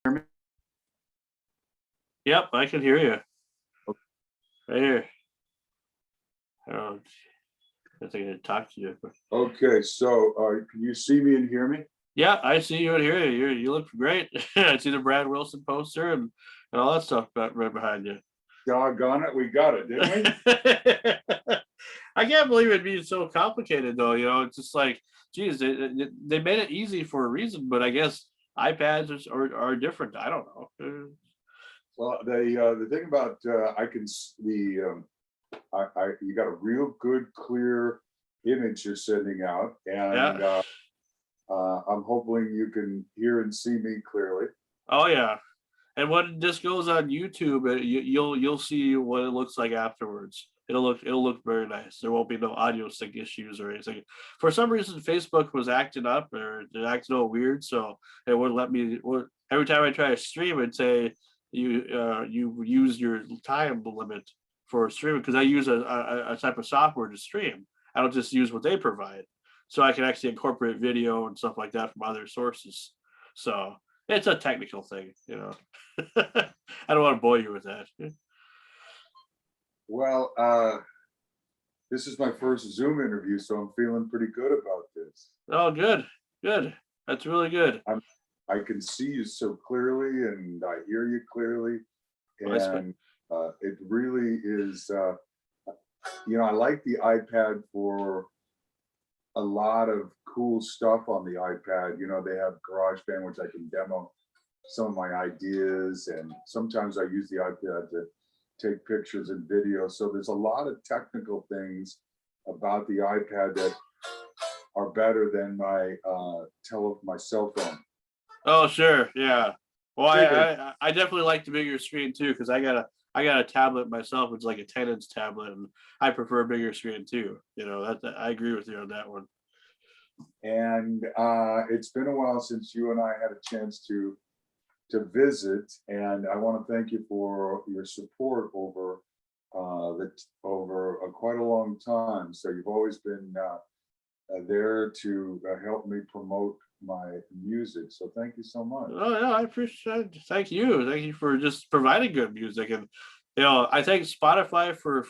Hear me? Yep, I can hear you Okay. right here. I think I talk to you. Okay, so can you see me and hear me? Yeah, I see you and hear you. You look great. I see the Brad Wilson poster and all that stuff right behind you. Doggone it, we got it, didn't we? I can't believe it being so complicated, though. It's just like, geez, they made it easy for a reason, but I guess iPads are different. I don't know. Well, the thing about you got a real good clear image you're sending out, and Yeah. I'm hoping you can hear and see me clearly. Oh yeah. And when this goes on YouTube, you'll see what it looks like afterwards. It'll look very nice. There won't be no audio sync issues or anything. For some reason, Facebook was acting up or they're acting all weird, so it wouldn't let me. Every time I try to stream, it'd say you use your time limit for streaming because I use a type of software to stream. I don't just use what they provide, so I can actually incorporate video and stuff like that from other sources. So it's a technical thing. I don't want to bore you with that. Well, this is my first Zoom interview, so I'm feeling pretty good about this. Oh, good, good. That's really good. I can see you so clearly, and I hear you clearly, and it really is. I like the iPad for a lot of cool stuff on the iPad. They have GarageBand, which I can demo some of my ideas, and sometimes I use the iPad to take pictures and videos. So there's a lot of technical things about the iPad that are better than my cell phone. Oh, sure, yeah. Well, I definitely like the bigger screen too because I got a tablet myself. It's like a 10-inch tablet, and I prefer a bigger screen too. That I agree with you on that one. And it's been a while since you and I had a chance to visit, and I want to thank you for your support over quite a long time. So you've always been there to help me promote my music. So thank you so much. Oh yeah, I appreciate it. Thank you for just providing good music, and I thank Spotify for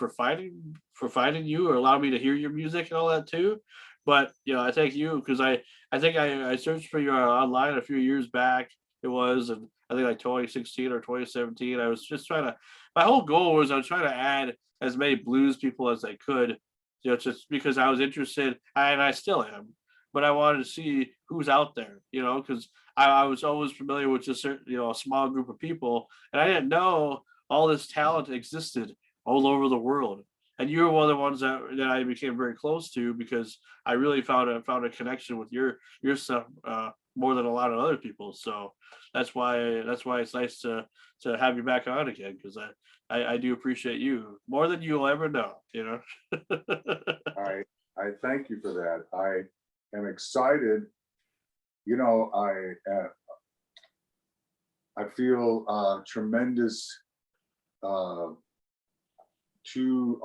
finding you or allowing me to hear your music and all that too. But I thank you because I think I searched for you online a few years back. It was, and I think like 2016 or 2017. I was just trying to. My whole goal was I was trying to add as many blues people as I could, just because I was interested, and I still am. But I wanted to see who's out there, because I was always familiar with just a small group of people, and I didn't know all this talent existed all over the world. And you were one of the ones that I became very close to because I really found a connection with your stuff more than a lot of other people. So that's why it's nice to have you back on again because I do appreciate you more than you'll ever know. I thank you for that. I am excited. I feel tremendous on two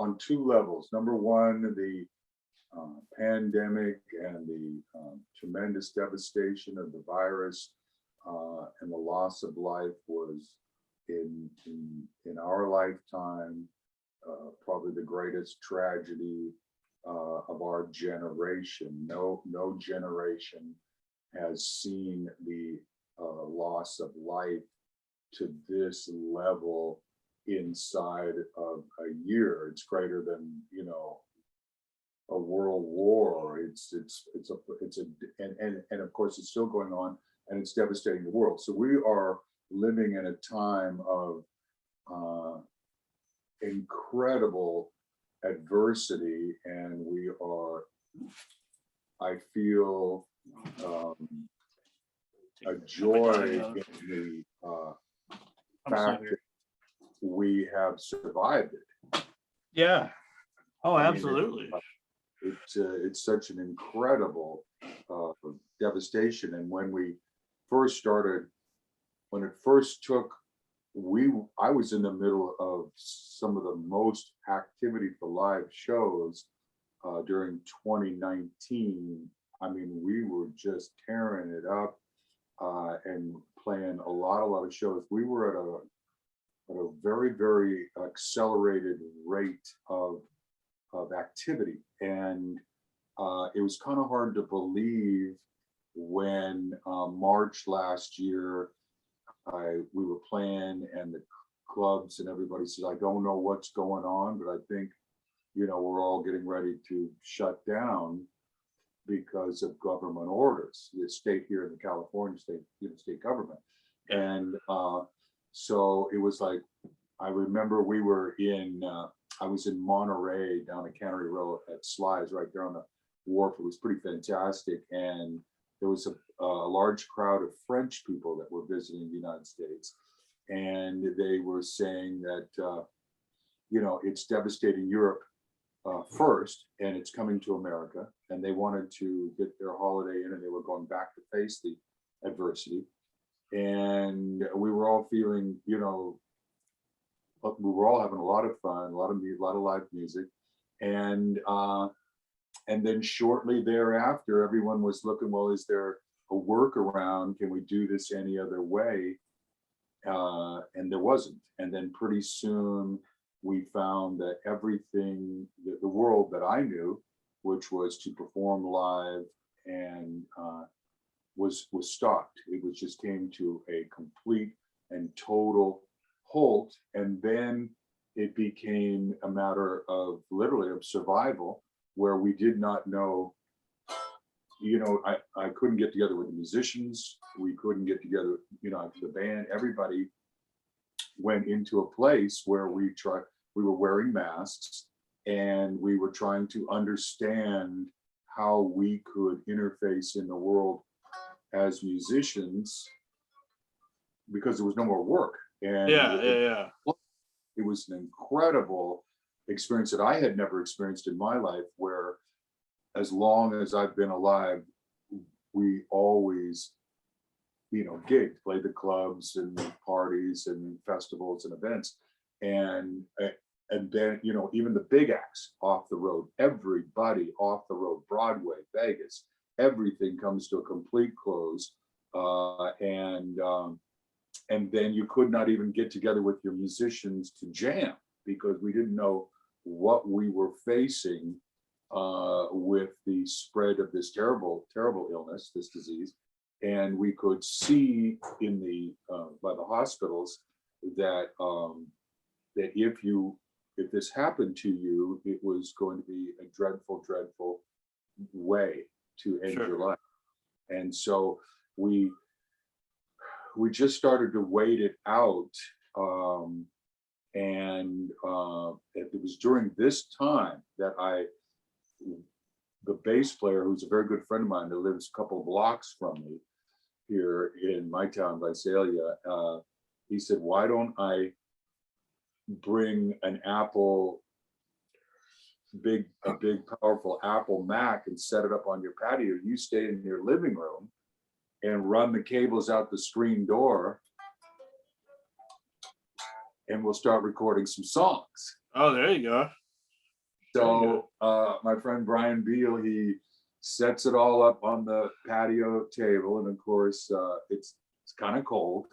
levels. Number one, the pandemic and the tremendous devastation of the virus and the loss of life was in our lifetime probably the greatest tragedy of our generation. No generation has seen the loss of life to this level inside of a year. It's greater than a world war. And of course it's still going on, and it's devastating the world. So we are living in a time of incredible adversity, and I feel a joy in the fact that we have survived it. Yeah. Oh, I mean, absolutely. it's such an incredible devastation. And when it first took, I was in the middle of some of the most activity for live shows during 2019. I mean, we were just tearing it up and playing a lot of shows. We were at a very, very accelerated rate of activity. And it was kind of hard to believe when March last year, we were playing and the clubs and everybody says, I don't know what's going on, but I think, you know, we're all getting ready to shut down because of government orders, the state here in the California state, you know, state government. And so it was like, I remember we were in, I was in Monterey down at Cannery Row at Sly's right there on the wharf. It was pretty fantastic. And there was a large crowd of French people that were visiting the United States. And they were saying that, you know, it's devastating Europe first, and it's coming to America. And they wanted to get their holiday in, and they were going back to face the adversity. And we were all feeling, you know, we were all having a lot of fun, a lot of live music. And then shortly thereafter, everyone was looking, well, is there a workaround? Can we do this any other way? And there wasn't. And then pretty soon we found that everything, the world that I knew, which was to perform live, and was stopped. It was just came to a complete and total halt. And then it became a matter of literally of survival, where we did not know, you know, I couldn't get together with the musicians. We couldn't get together, you know, the band. Everybody went into a place where we were wearing masks, and we were trying to understand how we could interface in the world as musicians, because there was no more work. And it was an incredible experience that I had never experienced in my life, where as long as I've been alive, we always, you know, gigged, played the clubs and parties and festivals and events. And then, you know, even the big acts off the road, everybody off the road, Broadway, Vegas, everything comes to a complete close. And then you could not even get together with your musicians to jam, because we didn't know what we were facing with the spread of this terrible, terrible illness, this disease. And we could see in the by the hospitals that that if this happened to you, it was going to be a dreadful, dreadful way to end your life. And so we just started to wait it out. And it was during this time that the bass player, who's a very good friend of mine that lives a couple of blocks from me here in my town, Visalia, he said, why don't I bring an Apple, a big powerful Apple Mac, and set it up on your patio. You stay in your living room and run the cables out the screen door, and we'll start recording some songs. Oh, there you go. So my friend Brian Beal, he sets it all up on the patio table, and of course it's kind of cold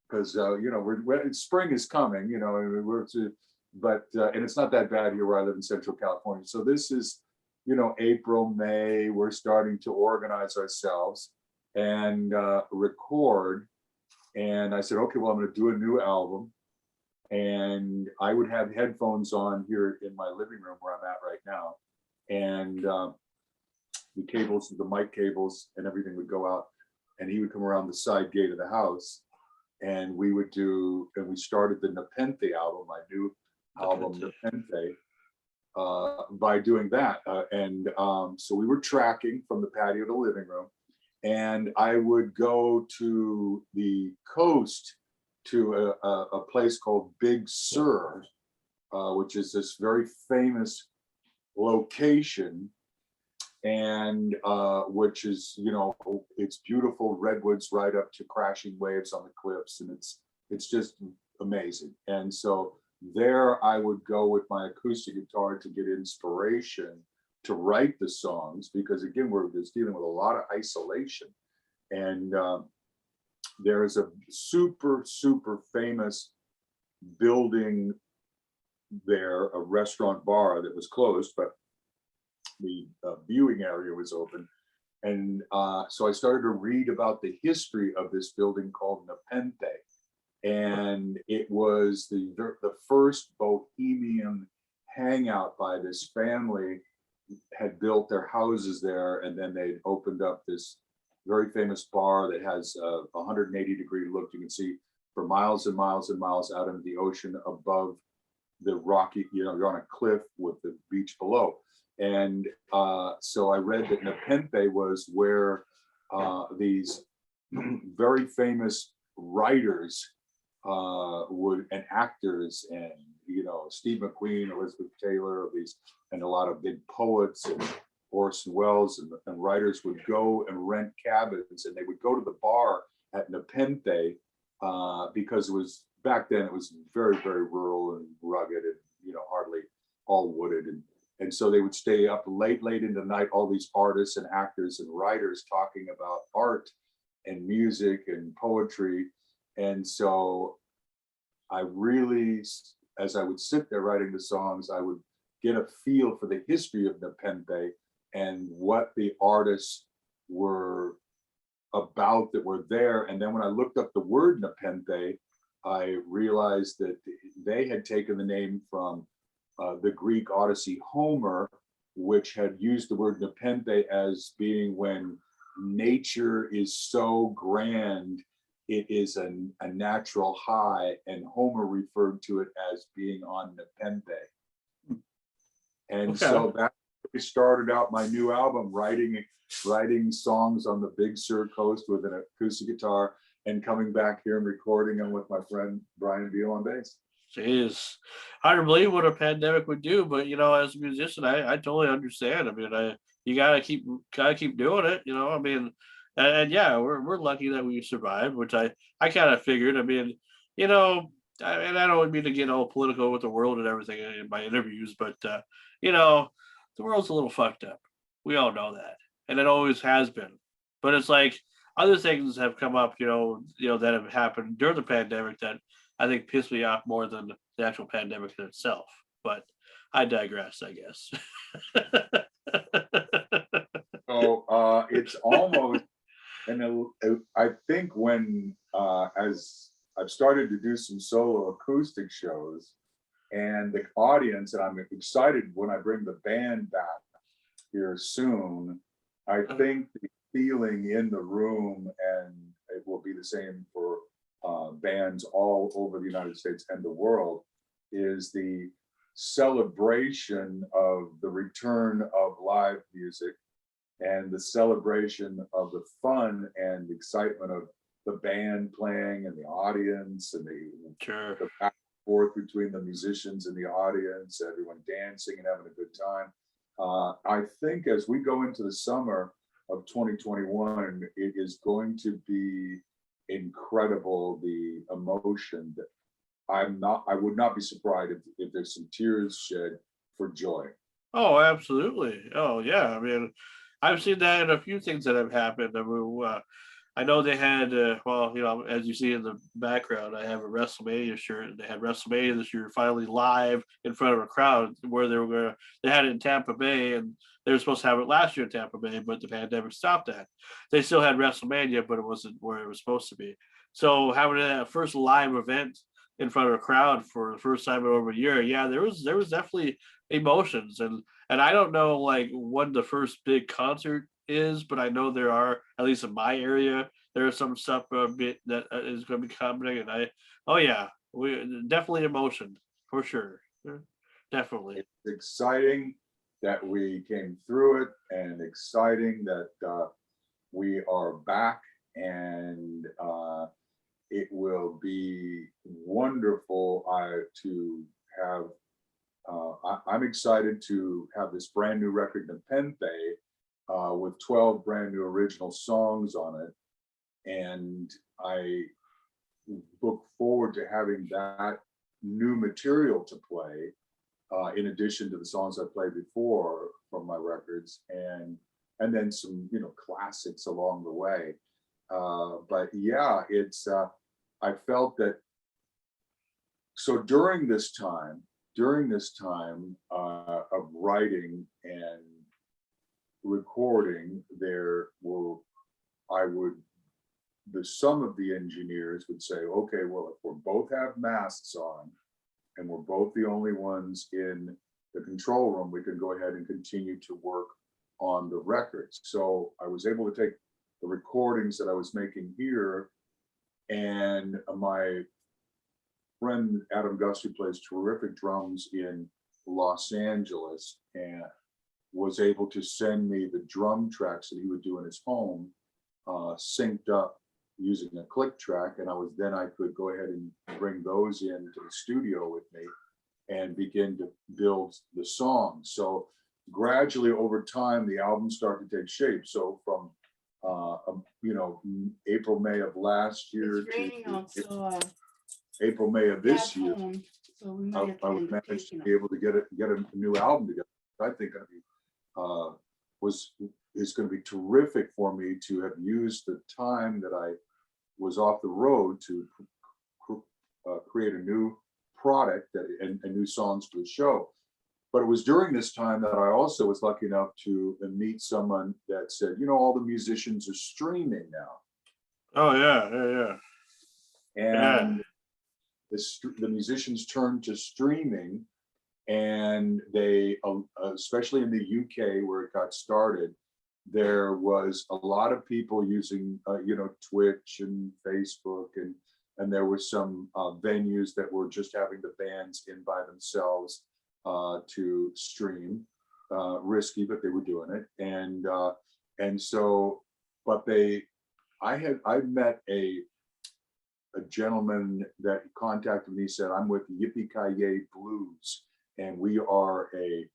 because you know, spring is coming, you know, and it's not that bad here where I live in Central California. So this is, you know, April, May, we're starting to organize ourselves and record. And I said, okay, well, I'm going to do a new album. And I would have headphones on here in my living room where I'm at right now. And the cables, the mic cables and everything would go out. And he would come around the side gate of the house. And we would do, and we started the NEPENTHE album, my new album, NEPENTHE, by doing that. So we were tracking from the patio to the living room. And I would go to the coast to a place called Big Sur, which is this very famous location, and which is, you know, it's beautiful redwoods right up to crashing waves on the cliffs, and it's just amazing. And so there I would go with my acoustic guitar to get inspiration to write the songs, because again, we're just dealing with a lot of isolation. And there is a super, super famous building there, a restaurant bar that was closed, but the viewing area was open. And so I started to read about the history of this building called Nepenthe. And it was the first bohemian hangout by this family, had built their houses there, and then they opened up this very famous bar that has a 180-degree look. You can see for miles and miles and miles out into the ocean above the rocky, you're on a cliff with the beach below. And so I read that Nepenthe was where these very famous writers and actors, and Steve McQueen, Elizabeth Taylor, and a lot of big poets and Orson Welles and writers would go and rent cabins, and they would go to the bar at Nepenthe because it was, back then it was very, very rural and rugged, and hardly all wooded, and so they would stay up late into the night, all these artists and actors and writers talking about art and music and poetry. And so I really, as I would sit there writing the songs, I would get a feel for the history of Nepenthe and what the artists were about that were there. And then when I looked up the word Nepenthe, I realized that they had taken the name from the Greek Odyssey Homer, which had used the word Nepenthe as being when nature is so grand, it is a natural high, and Homer referred to it as being on Nepenthe. And so that started out my new album, writing songs on the Big Sur coast with an acoustic guitar, and coming back here and recording them with my friend Brian Beal on bass. Jeez, hard to believe what a pandemic would do, but as a musician, I totally understand. I mean, you gotta keep doing it. I mean, and yeah, we're lucky that we survived, which I kind of figured. I mean, and I don't mean to get all political with the world and everything in my interviews, but the world's a little fucked up. We all know that, and it always has been. But it's like other things have come up, that have happened during the pandemic that I think pissed me off more than the actual pandemic in itself. But I digress, I guess. So it's almost, and I think when as I've started to do some solo acoustic shows, and the audience, and I'm excited when I bring the band back here soon, I think the feeling in the room, and it will be the same for bands all over the United States and the world, is the celebration of the return of live music and the celebration of the fun and excitement of the band playing and the audience, and the back and forth between the musicians and the audience, everyone dancing and having a good time. I think as we go into the summer of 2021, it is going to be incredible, the emotion that I would not be surprised if there's some tears shed for joy. Oh, absolutely. Oh, yeah. I mean, I've seen that in a few things that have happened. I mean, I know they had, as you see in the background, I have a WrestleMania shirt, and they had WrestleMania this year finally live in front of a crowd, where they had it in Tampa Bay, and they were supposed to have it last year in Tampa Bay, but the pandemic stopped that. They still had WrestleMania, but it wasn't where it was supposed to be. So having a first live event in front of a crowd for the first time in over a year, yeah, there was definitely emotions, and I don't know like when the first big concert is, but I know there are, at least in my area, there is some stuff a bit that is going to be happening, and oh yeah, we definitely emotion for sure, definitely. It's exciting that we came through it, and exciting that we are back, and it will be wonderful to have. I'm excited to have this brand new record, Nepenthe, with 12 brand new original songs on it. And I look forward to having that new material to play, in addition to the songs I played before from my records, and then some, classics along the way. But yeah, it's I felt that. So during this time of writing and recording, there were I would some of the engineers would say, okay, well, if we both have masks on and we're both the only ones in the control room, we can go ahead and continue to work on the records. So I was able to take the recordings that I was making here, and my friend Adam Gus, who plays terrific drums in Los Angeles, and was able to send me the drum tracks that he would do in his home, synced up using a click track, and I could go ahead and bring those into the studio with me and begin to build the songs. So gradually over time, the album started to take shape. So from April, May of last year to April, May of this year, I would manage to be able to get a new album together. I think is going to be terrific for me to have used the time that I was off the road to create a new product and new songs for the show. But it was during this time that I also was lucky enough to meet someone that said, all the musicians are streaming now. Oh yeah. And the musicians turned to streaming, and they, especially in the UK where it got started, there was a lot of people using, Twitch and Facebook, and there were some venues that were just having the bands in by themselves to stream. Risky, but they were doing it, and so, but I met a gentleman that contacted me, said, I'm with Yippee-Ki-Yay Blues, and we are a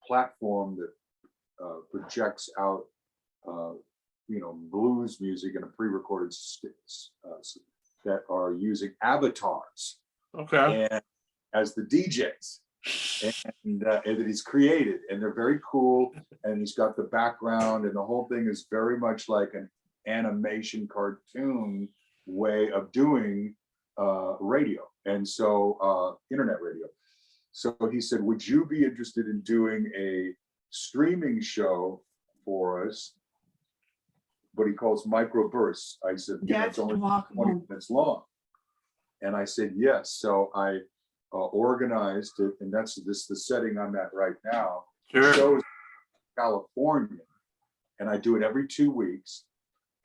platform that projects out blues music in a pre-recorded that are using avatars, and as the DJs, and that he's created, and they're very cool, and he's got the background, and the whole thing is very much like an animation cartoon way of doing radio, and so internet radio. So he said, would you be interested in doing a streaming show for us? But he calls microbursts. I said, it's only 20 minutes long. And I said, yes. So I organized it, and that's the setting I'm at right now. Sure. The show is California, and I do it every 2 weeks.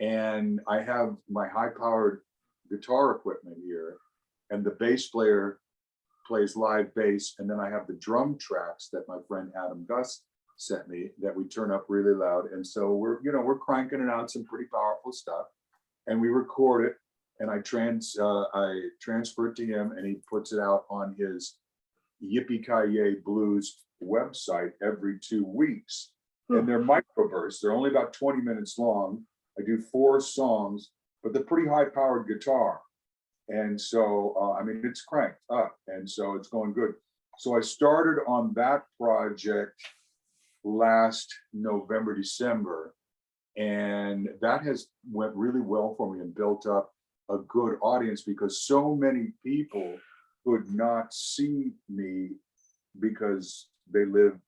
And I have my high-powered guitar equipment here, and the bass player plays live bass, and then I have the drum tracks that my friend Adam Gus sent me that we turn up really loud. And so we're cranking it out, some pretty powerful stuff, and we record it, and I transfer it to him, and he puts it out on his Yippee-Ki-Yay Blues website every 2 weeks. And they're microbursts. They're only about 20 minutes long. I do 4 songs, but they're pretty high-powered guitar. And so, it's cranked up, and so it's going good. So I started on that project last November, December, and that has went really well for me and built up a good audience, because so many people could not see me because they live,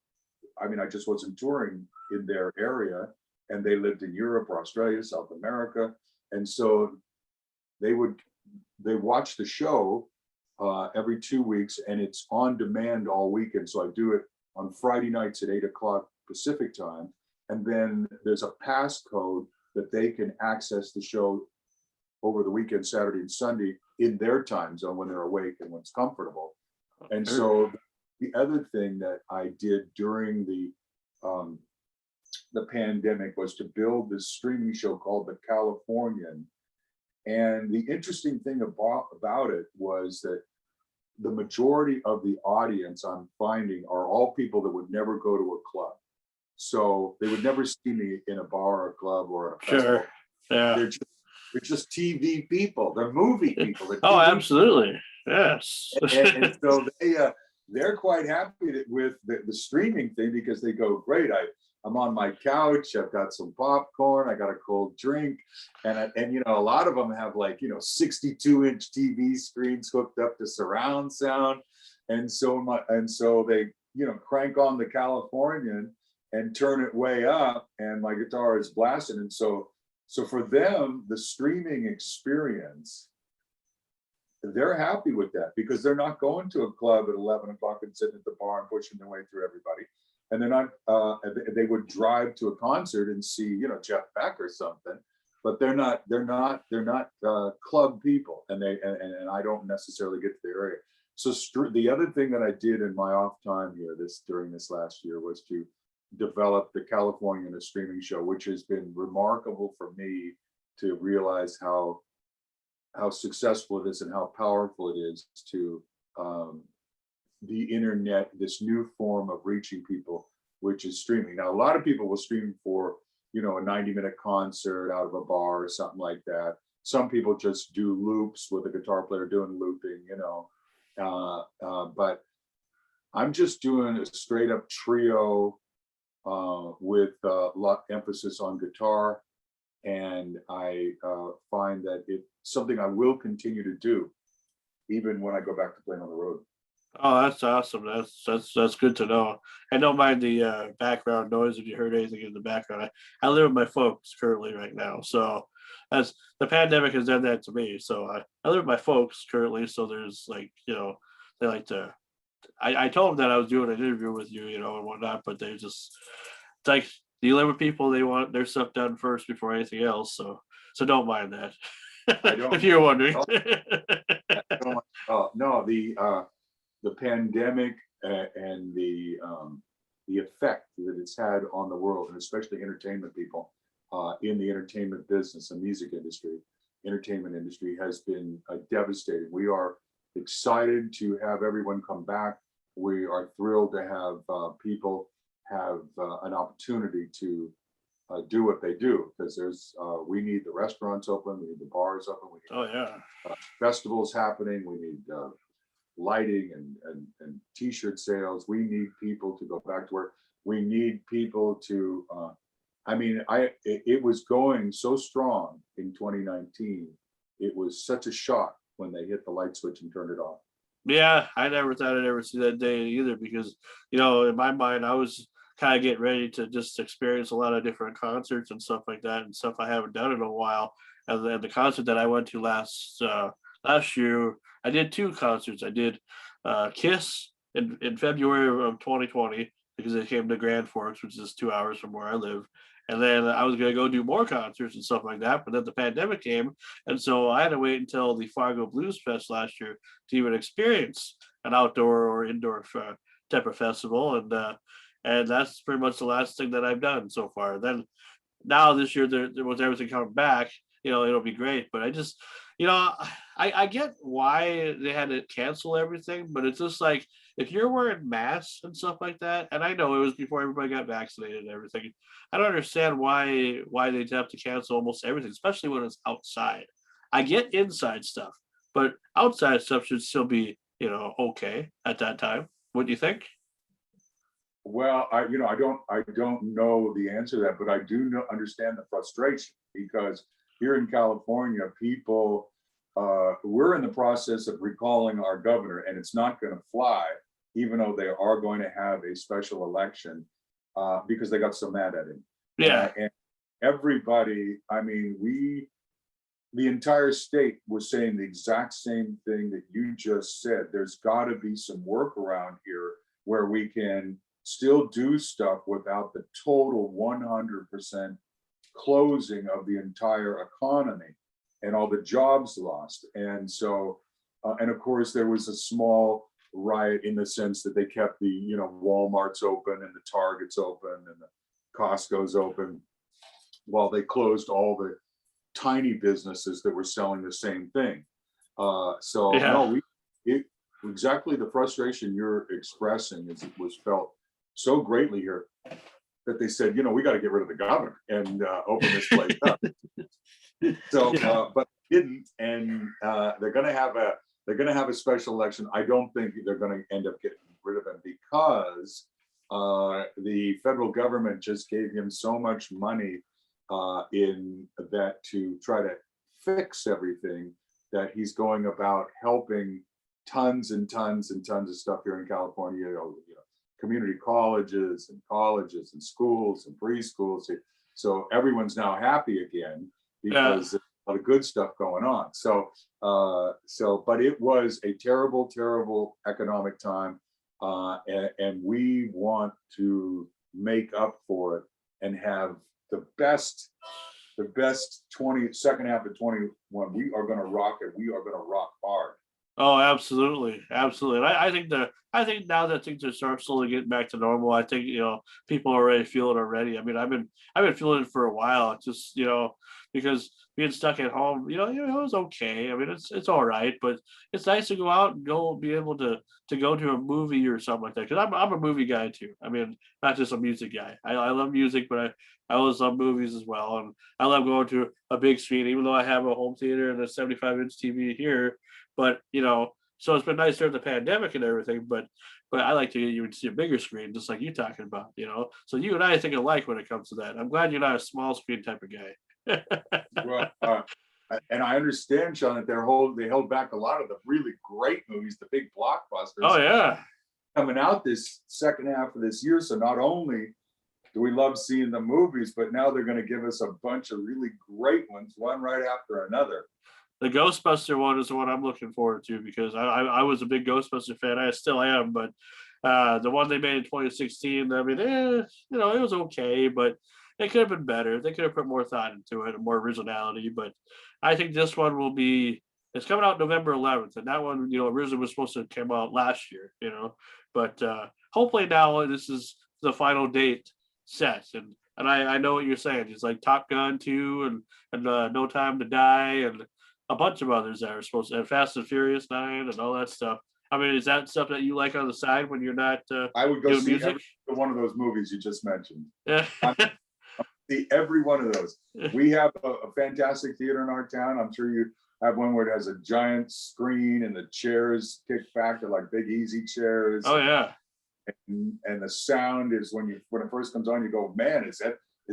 I just wasn't touring in their area, and they lived in Europe or Australia, South America. And so they watch the show every 2 weeks, and it's on demand all weekend. So I do it on Friday nights at 8:00 Pacific time. And then there's a passcode that they can access the show over the weekend, Saturday and Sunday, in their time zone when they're awake and when it's comfortable. And so the other thing that I did during the pandemic was to build this streaming show called The Californian. And the interesting thing about it was that the majority of the audience I'm finding are all people that would never go to a club. So they would never see me in a bar or a club or a festival. Sure. Yeah. They're just TV people. They're movie people. Oh, absolutely. Yes. and so they're quite happy with the streaming thing, because they go, great, I'm on my couch. I've got some popcorn. I got a cold drink, and you know, a lot of them have like, you know, 62-inch TV screens hooked up to surround sound, and so they, you know, crank on the Californian and turn it way up, and my guitar is blasting, and so for them, the streaming experience, they're happy with that because they're not going to a club at 11 o'clock and sitting at the bar and pushing their way through everybody. And they're not, they would drive to a concert and see, you know, Jeff Beck or something, but they're not club people, and and I don't necessarily get to the area. So the other thing that I did in my off time here during this last year was to develop the California streaming show, which has been remarkable for me to realize how successful it is and how powerful it is to the internet, this new form of reaching people, which is streaming. Now, a lot of people will stream for, you know, a 90-minute concert out of a bar or something like that. Some people just do loops with a guitar player doing looping, you know, but I'm just doing a straight up trio with a lot emphasis on guitar. And I find that it's something I will continue to do, even when I go back to playing on the road. Oh, that's awesome. That's good to know. I don't mind the background noise if you heard anything in the background. I live with my folks currently right now, so as the pandemic has done that to me. So I live with my folks currently. So there's like, you know, they like to. I told them that I was doing an interview with you, you know, and whatnot, but they just, it's like, you live with people, they want their stuff done first before anything else. So don't mind that. I don't. If you're wondering. Oh no, the pandemic and the effect that it's had on the world, and especially entertainment people in the entertainment business and music industry, entertainment industry has been devastating. We are excited to have everyone come back. We are thrilled to have people have an opportunity to do what they do, because we need the restaurants open, we need the bars open, we need festivals happening, we need lighting and t-shirt sales. We need people to go back to work. We need people to it was going so strong in 2019. It was such a shock when they hit the light switch and turned it off. Yeah, I never thought I'd ever see that day either, because, you know, in my mind, I was kind of getting ready to just experience a lot of different concerts and stuff like that, and stuff I haven't done in a while. And then the concert that I went to last year, I did two concerts. I did Kiss in February of 2020, because they came to Grand Forks, which is 2 hours from where I live. And then I was going to go do more concerts and stuff like that. But then the pandemic came. And so I had to wait until the Fargo Blues Fest last year to even experience an outdoor or indoor type of festival. And that's pretty much the last thing that I've done so far. Then now this year, there was everything coming back, you know, it'll be great. But I just, you know, I get why they had to cancel everything, but it's just like, if you're wearing masks and stuff like that, and I know it was before everybody got vaccinated and everything, I don't understand why they'd have to cancel almost everything, especially when it's outside. I get inside stuff, but outside stuff should still be, you know, okay at that time. What do you think? Well, I don't know the answer to that, but I do understand the frustration, because here in California, people, we're in the process of recalling our governor, and it's not going to fly, even though they are going to have a special election, because they got so mad at him. Yeah. And everybody, I mean, the entire state was saying the exact same thing that you just said. There's got to be some workaround here where we can still do stuff without the total 100% closing of the entire economy and all the jobs lost. And so, and of course, there was a small riot in the sense that they kept the, you know, Walmarts open and the Targets open and the Costco's open, while they closed all the tiny businesses that were selling the same thing. No, exactly the frustration you're expressing was felt so greatly here that they said, you know, we got to get rid of the governor and open this place up. So, but they didn't, and they're going to have a special election. I don't think they're going to end up getting rid of him, because the federal government just gave him so much money in that to try to fix everything, that he's going about helping tons and tons and tons of stuff here in California, community colleges and schools and preschools. So everyone's now happy again Yeah. because there's a lot of good stuff going on. But it was a terrible, terrible economic time. And we want to make up for it and have the best 22nd half of 21. We are going to rock it. We are going to rock hard. Oh, absolutely, absolutely. And I think now that things are slowly getting back to normal, I think people are already feeling it already. I mean, I've been feeling it for a while. It's just because being stuck at home, it was okay. I mean, it's all right, but it's nice to go out and be able to go to a movie or something like that. Because I'm a movie guy too. I mean, not just a music guy. I love music, but I always love movies as well, and I love going to a big screen, even though I have a home theater and a 75-inch TV here. But so it's been nice during the pandemic and everything. But I like to even see a bigger screen, just like you talking about. So you and I think alike when it comes to that. I'm glad you're not a small screen type of guy. Well, and I understand, Sean, that they held back a lot of the really great movies, the big blockbusters. Oh yeah, coming out this second half of this year. So not only do we love seeing the movies, but now they're going to give us a bunch of really great ones, one right after another. the Ghostbuster one is the one I'm looking forward to, because I was a big Ghostbuster fan. I still am, but the one they made in 2016, I mean, it was okay, but it could have been better. They could have put more thought into it and more originality. But I think this one will be. It's coming out November 11th, and that one, originally was supposed to come out last year. But hopefully now this is the final date set, and I know what you're saying. It's like Top Gun 2 and No Time to Die and a bunch of others that are supposed to, and Fast and Furious 9 and all that stuff. I mean, is that stuff that you like on the side when you're not I would go doing see music? every one of those movies you just mentioned. Yeah. See every one of those. We have a fantastic theater in our town. I'm sure you have one where it has a giant screen and the chairs kick back. They're like big easy chairs. Oh yeah. And the sound is when it first comes on, you go, man, is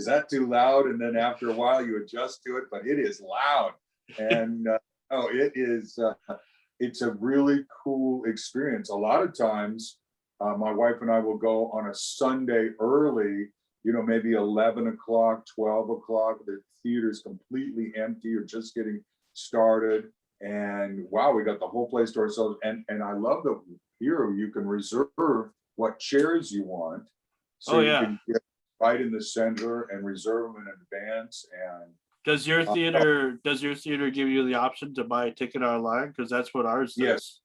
that too loud? And then after a while you adjust to it, but it is loud. And it is it's a really cool experience. A lot of times my wife and I will go on a Sunday early, maybe 11 o'clock, 12 o'clock. The theater's completely empty or just getting started, and wow, we got the whole place to ourselves. And I love that here you can reserve what chairs you want, so you can get right in the center and reserve them in advance. And does your theater give you the option to buy a ticket online? Because that's what ours does. Yes.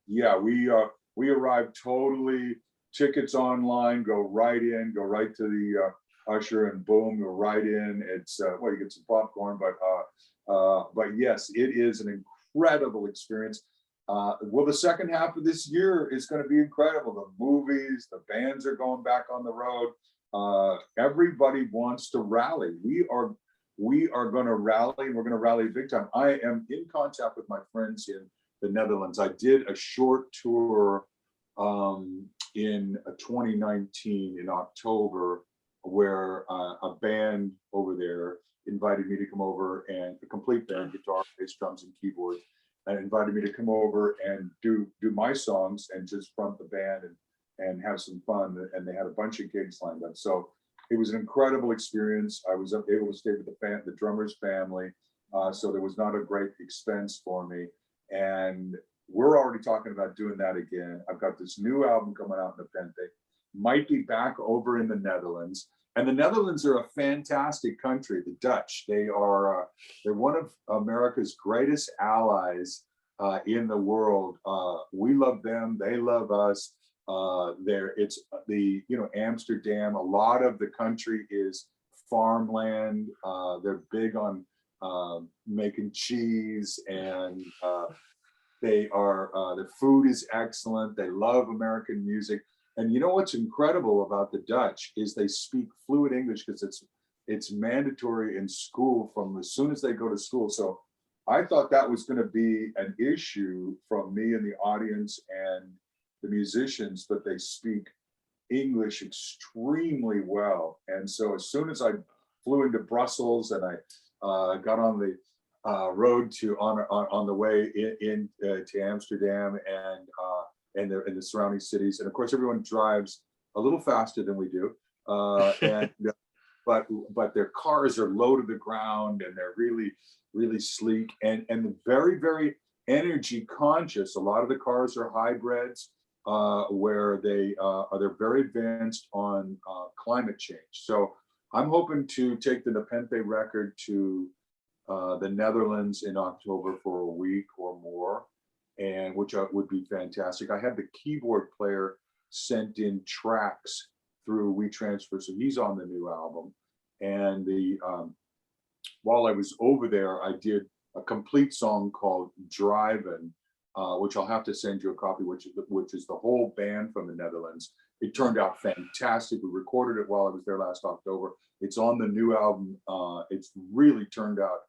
Yeah, we arrive totally tickets online, go right to the usher, and boom, you're right in. It's you get some popcorn, but yes, it is an incredible experience. Well, the second half of this year is going to be incredible. The movies, the bands are going back on the road. Everybody wants to rally. We are going to rally, and we're going to rally big time. I am in contact with my friends in the Netherlands. I did a short tour in 2019 in October, where a band over there invited me to come over, and a complete band, guitar, bass, drums, and keyboards, and invited me to come over and do my songs and just front the band and have some fun. And they had a bunch of gigs lined up. So it was an incredible experience. I was able to stay with the drummer's family. So there was not a great expense for me. And we're already talking about doing that again. I've got this new album coming out in NEPENTHE. Might be back over in the Netherlands. And the Netherlands are a fantastic country. The Dutch, they're one of America's greatest allies in the world. We love them. They love us. Amsterdam, a lot of the country is farmland. They're big on making cheese, and the food is excellent. They love American music. And you know what's incredible about the Dutch is they speak fluent English, because it's mandatory in school from as soon as they go to school. So I thought that was going to be an issue from me and the audience and the musicians, but they speak English extremely well. And so as soon as I flew into Brussels and I got on the road to on the way to Amsterdam and the surrounding cities, and of course everyone drives a little faster than we do, and but their cars are low to the ground and they're really sleek and very energy conscious. A lot of the cars are hybrids where they're very advanced on climate change. So I'm hoping to take the Nepenthe record to the Netherlands in October for a week or more, and which would be fantastic. I had the keyboard player sent in tracks through WeTransfer, so he's on the new album. And while I was over there, I did a complete song called Drivin', which I'll have to send you a copy, which is the whole band from the Netherlands. It turned out fantastic. We recorded it while I was there last October. It's on the new album. It's really turned out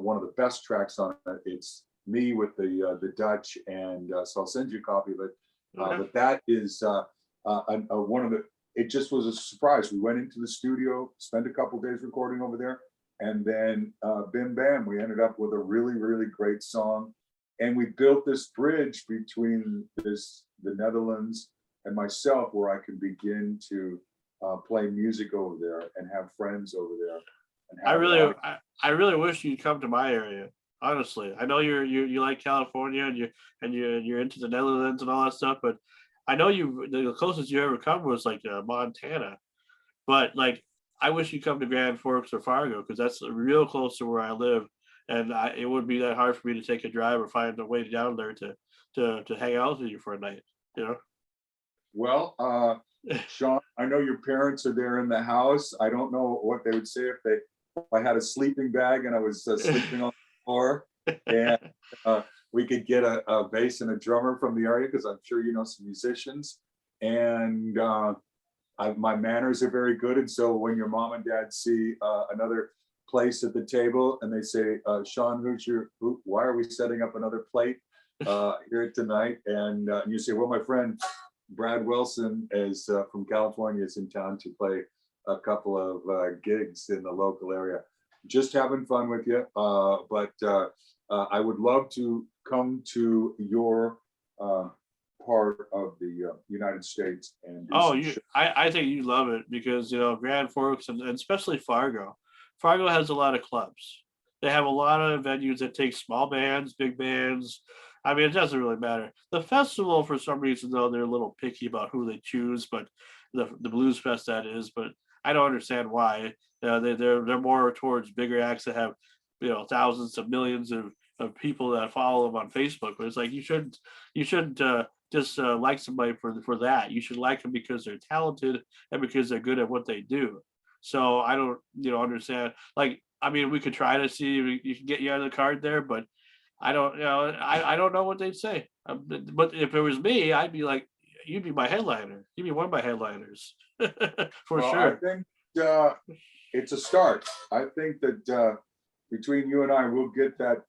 one of the best tracks on it. It's me with the Dutch, and so I'll send you a copy of it. But that is one of the. It just was a surprise. We went into the studio, spent a couple days recording over there, and then bim bam, we ended up with a really great song. And we built this bridge between the Netherlands and myself, where I can begin to play music over there and have friends over there. And I really wish you'd come to my area. Honestly, I know you like California and you're into the Netherlands and all that stuff, but I know the closest you ever come was like Montana. But like, I wish you'd come to Grand Forks or Fargo, because that's real close to where I live, and it wouldn't be that hard for me to take a drive or find a way down there to hang out with you for a night. You know. Well, Sean, I know your parents are there in the house. I don't know what they would say if I had a sleeping bag and I was sleeping on the floor, and we could get a bass and a drummer from the area, because I'm sure you know some musicians, and my manners are very good. And so when your mom and dad see another place at the table and they say, Sean, why are we setting up another plate here tonight? And you say, well, my friend Brad Wilson is from California, is in town to play a couple of gigs in the local area. Just having fun with you. But I would love to come to your part of the United States and I think you love it, because Grand Forks and especially Fargo has a lot of clubs. They have a lot of venues that take small bands, big bands. I mean, it doesn't really matter. The festival, for some reason, though, they're a little picky about who they choose, but the Blues Fest, that is. But I don't understand why. They're more towards bigger acts that have thousands of millions of people that follow them on Facebook. But it's like, you shouldn't just like somebody for that. You should like them because they're talented and because they're good at what they do. So I don't understand. Like, I mean, we could try to see if you can get you on the card there, but I don't I don't know what they'd say. But if it was me, I'd be like, you'd be my headliner. You'd be one of my headliners for sure. I think it's a start. I think that between you and I, we'll get that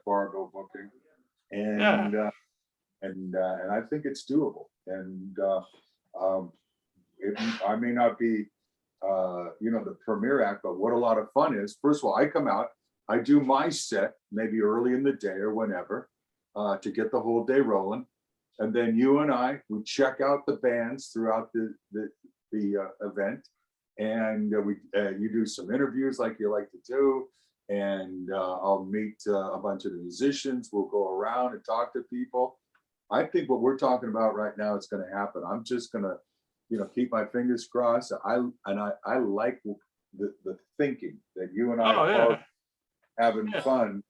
Fargo booking, and I think it's doable. And I may not be the premier act, but what a lot of fun is. First of all, I come out, I do my set maybe early in the day or whenever to get the whole day rolling, and then you and we check out the bands throughout the event, and you do some interviews like you like to do, and I'll meet a bunch of the musicians. We'll go around and talk to people. I think what we're talking about right now is going to happen. I'm just going to keep my fingers crossed. I like the thinking that you and I are having fun,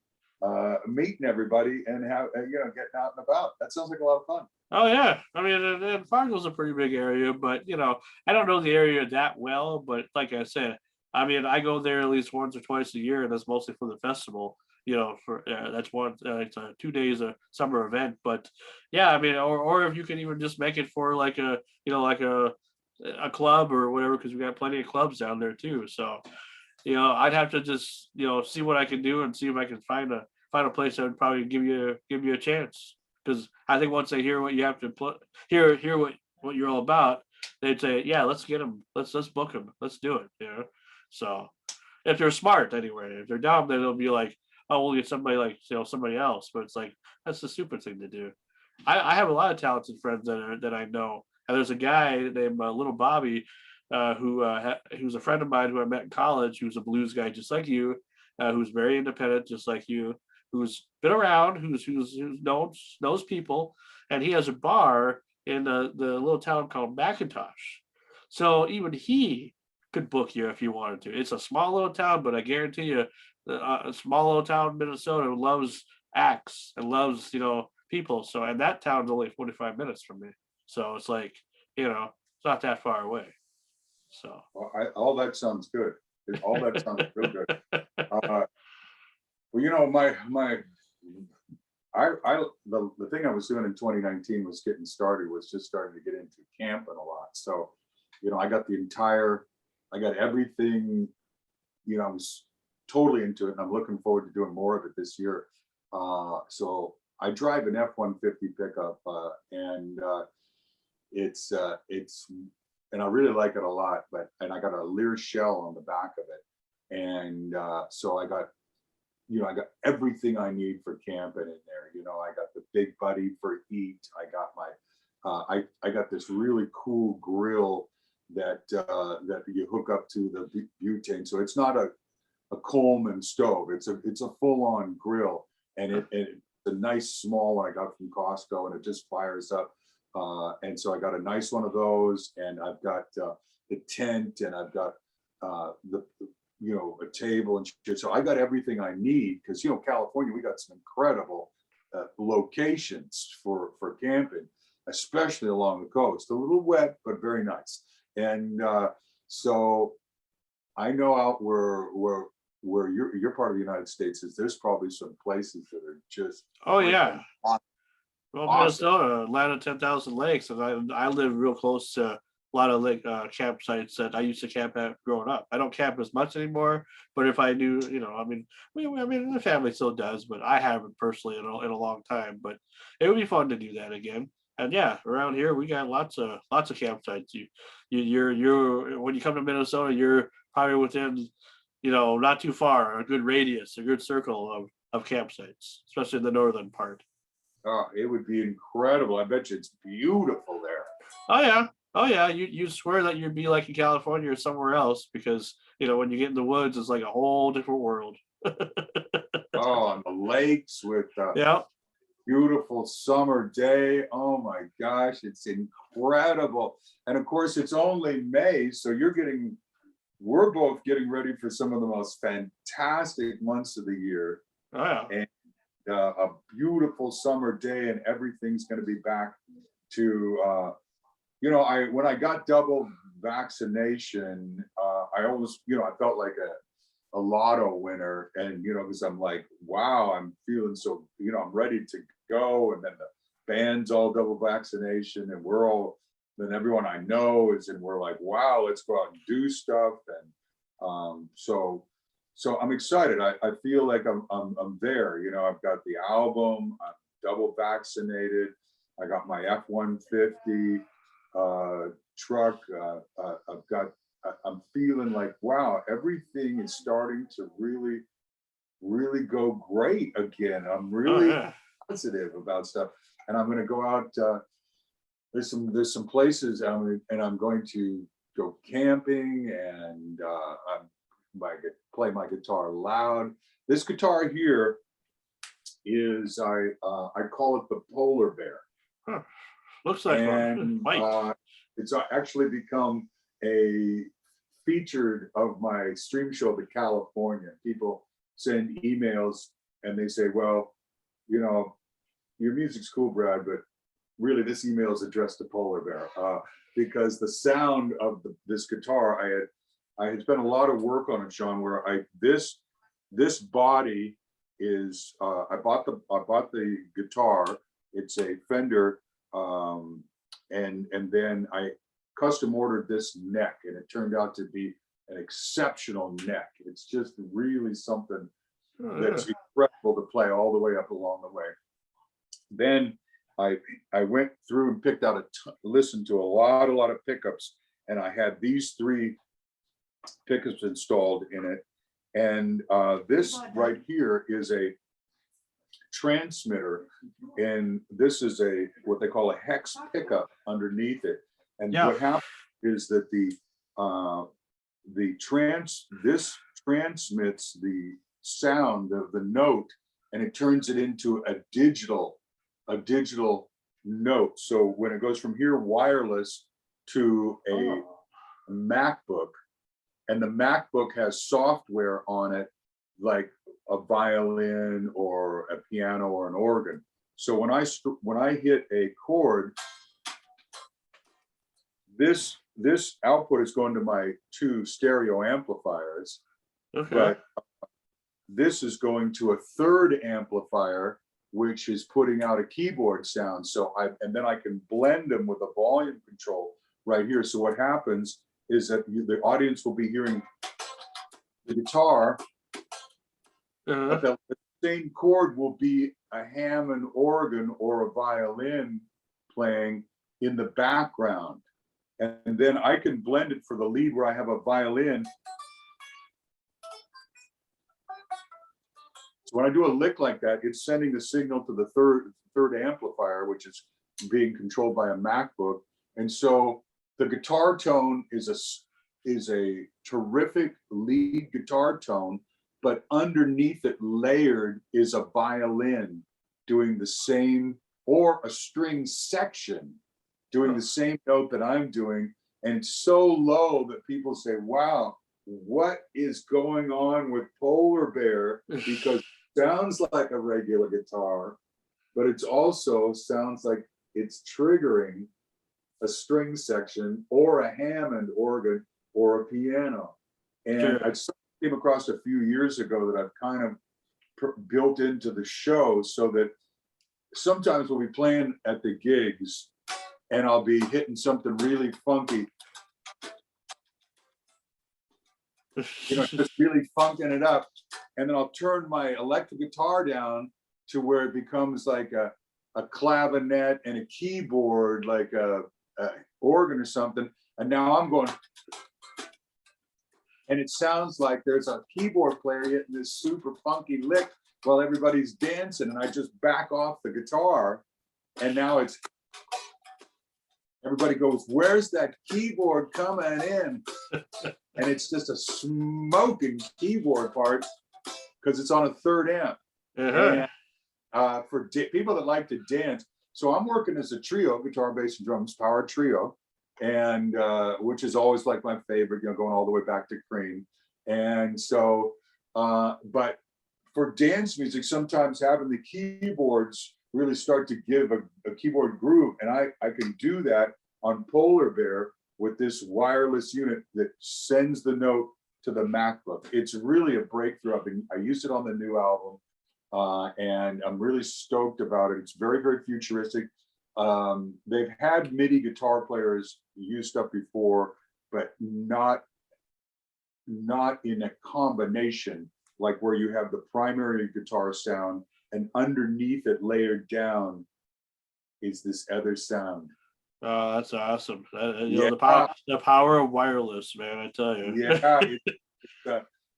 meeting everybody and getting out and about. That sounds like a lot of fun. Oh yeah, I mean, and Fargo's a pretty big area, but I don't know the area that well. But like I said, I mean, I go there at least once or twice a year, and that's mostly for the festival. For that's one, it's 2 days a summer event. But yeah, I mean, or if you can even just make it for like a a club or whatever, because we got plenty of clubs down there too. So I'd have to just see what I can do and see if I can find a place that would probably give you a chance, because I think once they hear what you have to hear what you're all about, they'd say, yeah, let's get them, let's book them, let's do it, you know. So if they're smart anyway, if they're dumb, then they'll be like, oh, we'll get somebody like, you know, somebody else. But it's like that's the stupid thing to do. I have a lot of talented friends that I know, and there's a guy named Little Bobby, who's a friend of mine who I met in college, who's a blues guy just like you, who's very independent just like you, who's been around, who's knows people, and he has a bar in the little town called McIntosh. So even he could book you if you wanted to. It's a small little town, but I guarantee you, a small little town, Minnesota, loves acts and loves, you know, people. So, and that town's only 45 minutes from me. So it's like, you know, it's not that far away. So, Well, all that sounds good. All that sounds real good. Well, you know, the thing I was doing in 2019 was getting started, was just starting to get into camping a lot. So, you know, I got everything, you know, I was totally into it, and I'm looking forward to doing more of it this year. So I drive an F-150 pickup, and it's and I really like it a lot. And I got a Lear shell on the back of it, and so I got everything I need for camping in there. You know, I got the Big Buddy for heat. I got my I got this really cool grill that you hook up to the butane. So it's not a Coleman stove. It's a full-on grill, and it's a nice small one I got from Costco, and it just fires up. And so I got a nice one of those, and I've got the tent, and I've got the a table and shit. So I got everything I need, because California, we got some incredible locations for camping, especially along the coast. A little wet, but very nice. And so I know out where your part of the United States is, there's probably some places that are just well, awesome. Minnesota, Atlanta, 10,000 lakes, and I live real close to a lot of lake campsites that I used to camp at growing up. I don't camp as much anymore, but if I do, I mean, the family still does, but I haven't personally in a long time. But it would be fun to do that again. And yeah, around here we got lots of campsites. You're when you come to Minnesota, you're probably within, not too far, a good radius, a good circle of campsites, especially in the northern part. Oh, it would be incredible. I bet you it's beautiful there. Oh yeah. Oh yeah. You swear that you'd be like in California or somewhere else, because when you get in the woods, it's like a whole different world. Oh, on the lakes with yeah. beautiful summer day. Oh my gosh, it's incredible. And of course, it's only May, so we're both getting ready for some of the most fantastic months of the year. Oh yeah. And a beautiful summer day, and everything's going to be back to when I got double vaccination, I almost I felt like a lotto winner, and because I'm like, wow, I'm feeling so I'm ready to go. And then the band's all double vaccination, and then everyone I know is, and we're like, wow, let's go out and do stuff. And so I'm excited. I feel like I'm there. I've got the album. I'm double vaccinated. I got my F-150 truck. I'm feeling like, wow, everything is starting to really, really go great again. I'm really positive about stuff, and I'm going to go out. There's some places, and I'm going to go camping, and I play my guitar loud. This guitar here is I call it the Polar Bear. Huh. Looks like one. It's actually become a featured of my stream show to California. People send emails and they say, well, your music's cool, Brad, but really this email is addressed to Polar Bear, because the sound of this guitar, I had spent a lot of work on it, Sean, where this body is I bought the guitar. It's a Fender, and then I custom ordered this neck, and it turned out to be an exceptional neck. It's just really something that's incredible to play all the way up along the way. Then I went through and picked out listened to a lot of pickups, and I had these 3 pickups installed in it. And this right here is a transmitter, and this is a what they call a hex pickup underneath it. And Yeah. what happens is that this transmits the sound of the note, and it turns it into a digital note. So when it goes from here wireless to a MacBook, and the MacBook has software on it like a violin or a piano or an organ. So when I hit a chord, this output is going to my 2 stereo amplifiers, Okay. but this is going to a 3rd amplifier, which is putting out a keyboard sound. So and then I can blend them with a volume control right here. So what happens is that the audience will be hearing the guitar, but the same chord will be a Hammond organ or a violin playing in the background. And then I can blend it for the lead where I have a violin. So when I do a lick like that, it's sending the signal to the third amplifier, which is being controlled by a MacBook. And so the guitar tone is a terrific lead guitar tone, but underneath it layered is a violin doing the same, or a string section doing the same note that I'm doing. And it's so low that people say, wow, what is going on with Polar Bear? Because it sounds like a regular guitar, but it's also sounds like it's triggering a string section or a Hammond organ or a piano. And I came across a few years ago that I've kind of built into the show, so that sometimes we'll be playing at the gigs and I'll be hitting something really funky, just really funking it up. And then I'll turn my electric guitar down to where it becomes like a clavinet and a keyboard, like a organ or something. And now I'm going, and it sounds like there's a keyboard player hitting this super funky lick while everybody's dancing. And I just back off the guitar, and now it's, everybody goes, where's that keyboard coming in? And it's just a smoking keyboard part because it's on a 3rd amp. And for people that like to dance, so I'm working as a trio, guitar, bass, and drums, power trio, and which is always like my favorite, going all the way back to Cream. And so, but for dance music, sometimes having the keyboards really start to give a keyboard groove, and I can do that on Polar Bear with this wireless unit that sends the note to the MacBook. It's really a breakthrough. I used it on the new album, and I'm really stoked about it. It's very, very futuristic. They've had MIDI guitar players use stuff before, but not in a combination, like where you have the primary guitar sound and underneath it layered down is this other sound. Oh, that's awesome. The power of wireless, man, I tell you. Yeah,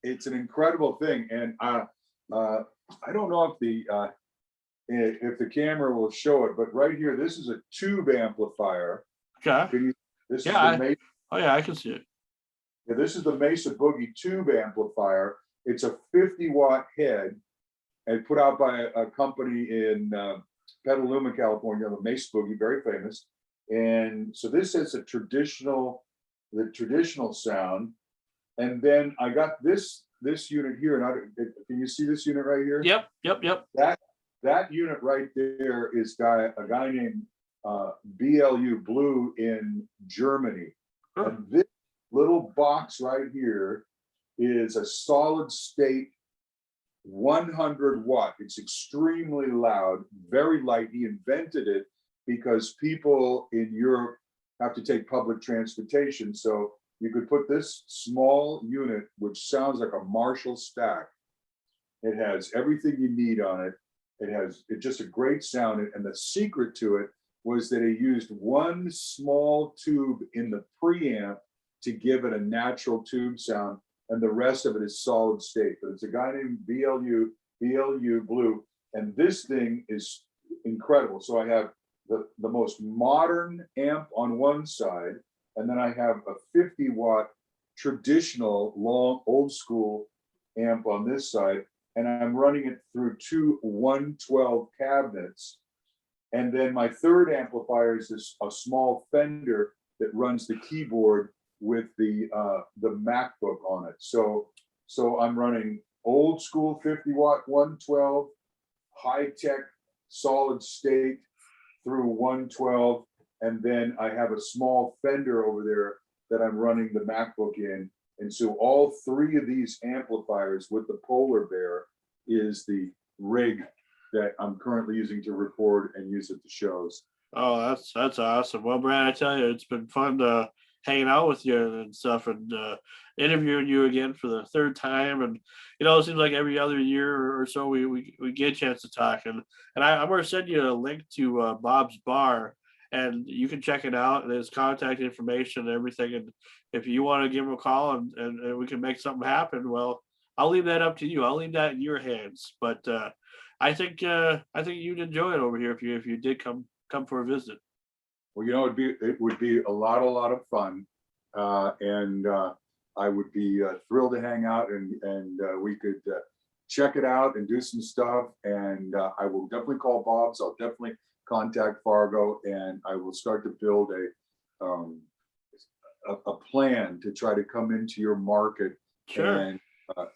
it's an incredible thing. And I don't know if the camera will show it, but right here, this is a tube amplifier. Okay. I can see it. Yeah, this is the Mesa Boogie tube amplifier. It's a 50-watt head, and put out by a company in Petaluma, California, the Mesa Boogie, very famous. And so this is the traditional sound. And then I got this unit here, and can you see this unit right here? Yep. That unit right there is a guy named BLU Blue in Germany. And this little box right here is a solid state 100 watt. It's extremely loud, very light. He invented it because people in Europe have to take public transportation. So you could put this small unit, which sounds like a Marshall stack. It has everything you need on it. it's just a great sound. And the secret to it was that it used one small tube in the preamp to give it a natural tube sound, and the rest of it is solid state. But it's a guy named BLU Blue, and this thing is incredible. So I have the most modern amp on one side, and then I have a 50-watt traditional long old school amp on this side, and I'm running it through two 112 cabinets. And then my third amplifier is a small Fender that runs the keyboard with the MacBook on it. So I'm running old school 50-watt 112, high tech solid state through 112, and then I have a small Fender over there that I'm running the MacBook in. And so all three of these amplifiers with the Polar Bear is the rig that I'm currently using to record and use at the shows. Oh, that's awesome. Well, Brad, I tell you, it's been fun hanging out with you and stuff, and interviewing you again for the third time. And it seems like every other year or so we get a chance to talk. And I'm going to send you a link to Bob's Bar, and you can check it out and his contact information and everything. And if you want to give him a call and we can make something happen, well, I'll leave that up to you. I'll leave that in your hands. But I think you'd enjoy it over here if you did come for a visit. Well, it would be a lot of fun, and I would be thrilled to hang out, and we could check it out and do some stuff. And I will definitely call Bob's. I'll definitely contact Fargo, and I will start to build a plan to try to come into your market. Sure.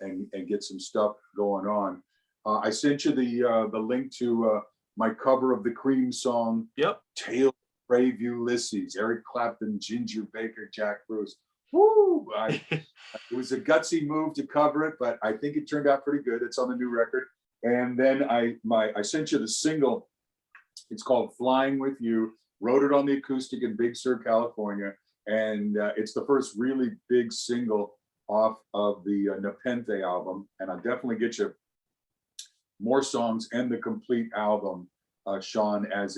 And get some stuff going on. I sent you the link to my cover of the Cream song. Yep. Tale of Brave Ulysses, Eric Clapton, Ginger Baker, Jack Bruce. Woo! It was a gutsy move to cover it, but I think it turned out pretty good. It's on the new record. And then I sent you the single. It's called Flying With You. Wrote it on the acoustic in Big Sur, California. And it's the first really big single off of the NEPENTHE album. And I'll definitely get you more songs and the complete album, Sean, as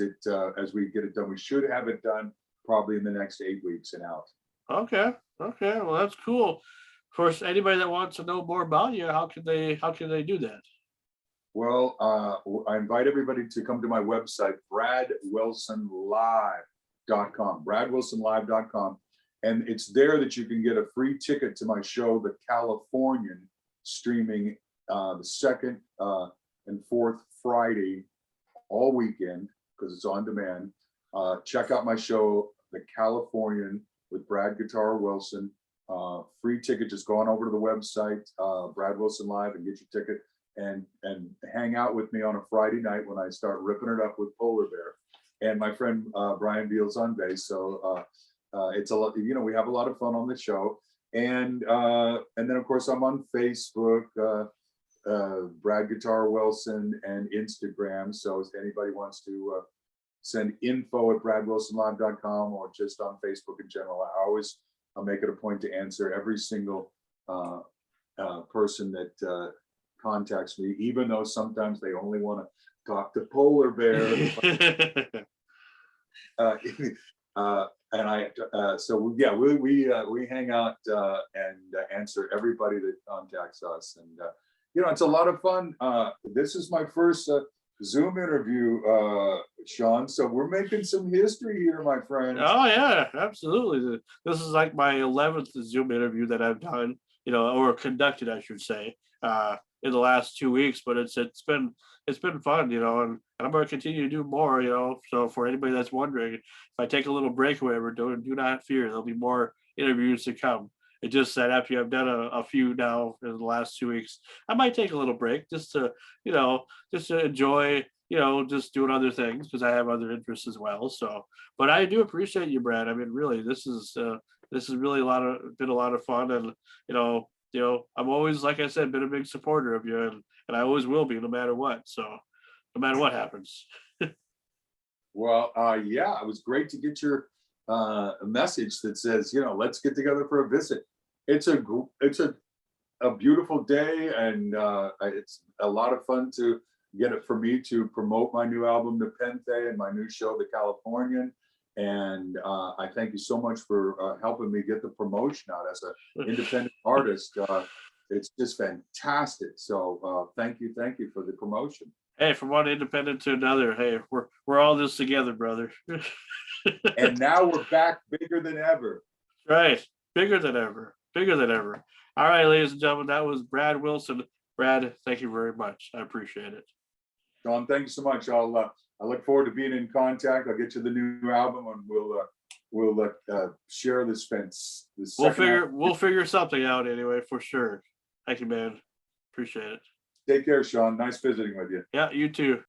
we get it done. We should have it done probably in the next 8 weeks and out. Okay. Well, that's cool. Of course, anybody that wants to know more about you, how can they do that? Well, I invite everybody to come to my website, bradwilsonlive.com, bradwilsonlive.com. And it's there that you can get a free ticket to my show, The Californian, streaming the second and fourth Friday all weekend, because it's on demand. Check out my show, The Californian, with Brad Guitar Wilson. Free ticket. Just go on over to the website, Brad Wilson Live, and get your ticket and hang out with me on a Friday night when I start ripping it up with Polar Bear and my friend Brian Beals on bass. So it's a lot. We have a lot of fun on the show, and then of course I'm on Facebook, Brad Guitar Wilson, and Instagram. So if anybody wants to send info at bradwilsonlive.com or just on Facebook in general, I'll make it a point to answer every single person that contacts me, even though sometimes they only want to talk to Polar Bear. We hang out and answer everybody that contacts us, and it's a lot of fun. This is my first Zoom interview, Sean. So we're making some history here, my friend. Oh yeah, absolutely. This is like my 11th Zoom interview that I've done, or conducted, I should say, in the last 2 weeks. But it's been fun, and I'm going to continue to do more, So for anybody that's wondering, if I take a little break or whatever, do not fear. There'll be more interviews to come. It just said after I've done a few now in the last 2 weeks, I might take a little break just to enjoy, just doing other things, because I have other interests as well. So, but I do appreciate you, Brad. I mean, really, this is really been a lot of fun, and I'm always, like I said, been a big supporter of you, and I always will be, no matter what. So, no matter what happens. Well, yeah, it was great to get your message that says, let's get together for a visit. It's a beautiful day, and it's a lot of fun to get it for me to promote my new album, NEPENTHE, and my new show, The Californian. And I thank you so much for helping me get the promotion out as an independent artist. It's just fantastic. So thank you for the promotion. Hey, from one independent to another, hey, we're all this together, brother. And now we're back bigger than ever. Right, bigger than ever, bigger than ever. All right, ladies and gentlemen, that was Brad Wilson. Brad, thank you very much. I appreciate it. John, thank you so much. I look forward to being in contact. I'll get you the new album, and we'll share this fence. We'll figure something out anyway, for sure. Thank you, man. Appreciate it. Take care, Sean. Nice visiting with you. Yeah, you too.